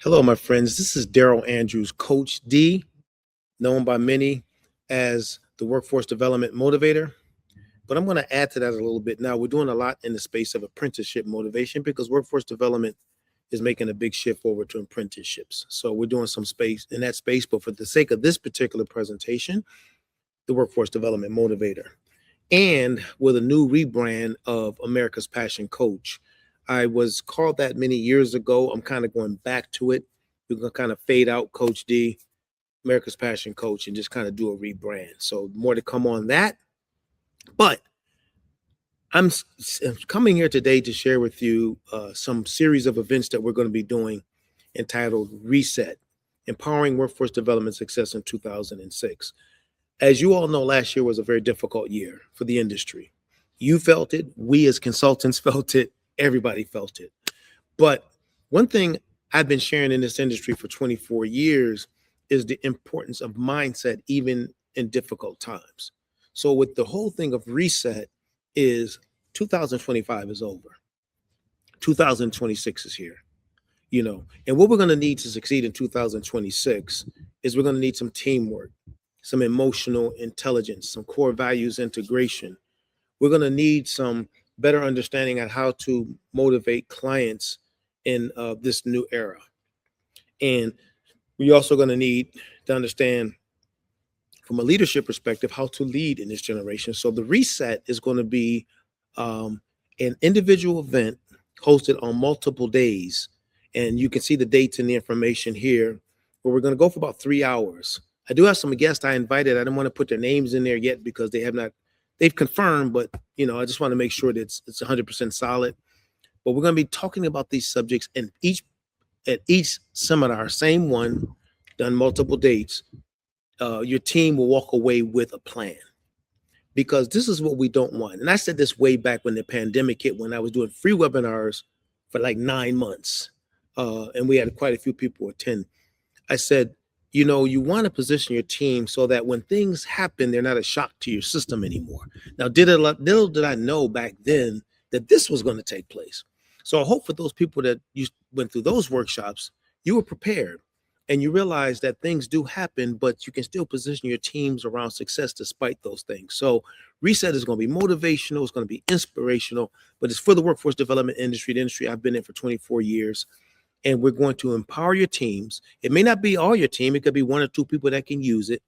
Hello, my friends. This is Daryl Andrews, Coach D, known by many as the Workforce Development Motivator. But I'm going to add to that a little bit. Now, we're doing a lot in the space of apprenticeship motivation because workforce development is making a big shift over to apprenticeships. So we're doing some space in that space. But for the sake of this particular presentation, the Workforce Development Motivator, and with a new rebrand of America's Passion Coach. I was called that many years ago. I'm kind of going back to it. We're going to kind of fade out Coach D, America's Passion Coach, and just kind of do a rebrand. So more to come on that. But I'm coming here today to share with you some series of events that we're going to be doing entitled Reset, Empowering Workforce Development Success in 2006. As you all know, last year was a very difficult year for the industry. You felt it. We as consultants felt it. Everybody felt it. But one thing I've been sharing in this industry for 24 years is the importance of mindset, even in difficult times. So with the whole thing of reset is 2025 is over. 2026 is here, and what we're going to need to succeed in 2026 is we're going to need some teamwork, some emotional intelligence, some core values integration. We're going to need some better understanding on how to motivate clients in this new era. And we're also going to need to understand from a leadership perspective how to lead in this generation. So the reset is going to be an individual event hosted on multiple days. And you can see the dates and the information here, where we're going to go for about 3 hours. I do have some guests I invited. I didn't want to put their names in there yet because they've confirmed, but I just want to make sure that it's 100% solid. But we're going to be talking about these subjects at each seminar, same one, done multiple dates. Your team will walk away with a plan, because this is what we don't want. And I said this way back when the pandemic hit, when I was doing free webinars for like 9 months, and we had quite a few people attend. I said, you want to position your team so that when things happen, they're not a shock to your system anymore. Now, little did I know back then that this was going to take place. So I hope for those people that you went through those workshops, you were prepared and you realize that things do happen, but you can still position your teams around success despite those things. So reset is going to be motivational. It's going to be inspirational, but it's for the workforce development industry, the industry I've been in for 24 years. And we're going to empower your teams. It may not be all your team. It could be 1 or 2 people that can use it,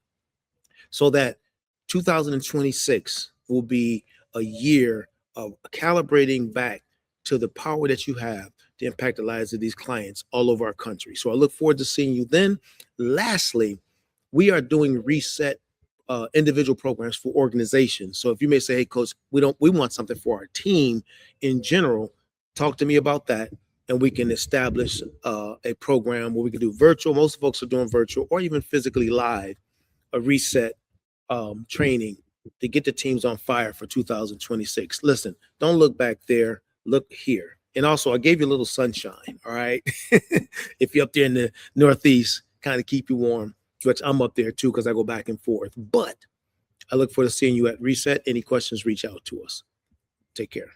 so that 2026 will be a year of calibrating back to the power that you have to impact the lives of these clients all over our country. So I look forward to seeing you then. Lastly, we are doing reset individual programs for organizations. So if you may say, hey, coach, we want something for our team in general, talk to me about that. And we can establish a program where we can do virtual. Most folks are doing virtual or even physically live, a reset training to get the teams on fire for 2026. Listen, don't look back there, look here. And also, I gave you a little sunshine, all right? If you're up there in the Northeast, kind of keep you warm, which I'm up there too because I go back and forth. But I look forward to seeing you at Reset. Any questions, reach out to us. Take care.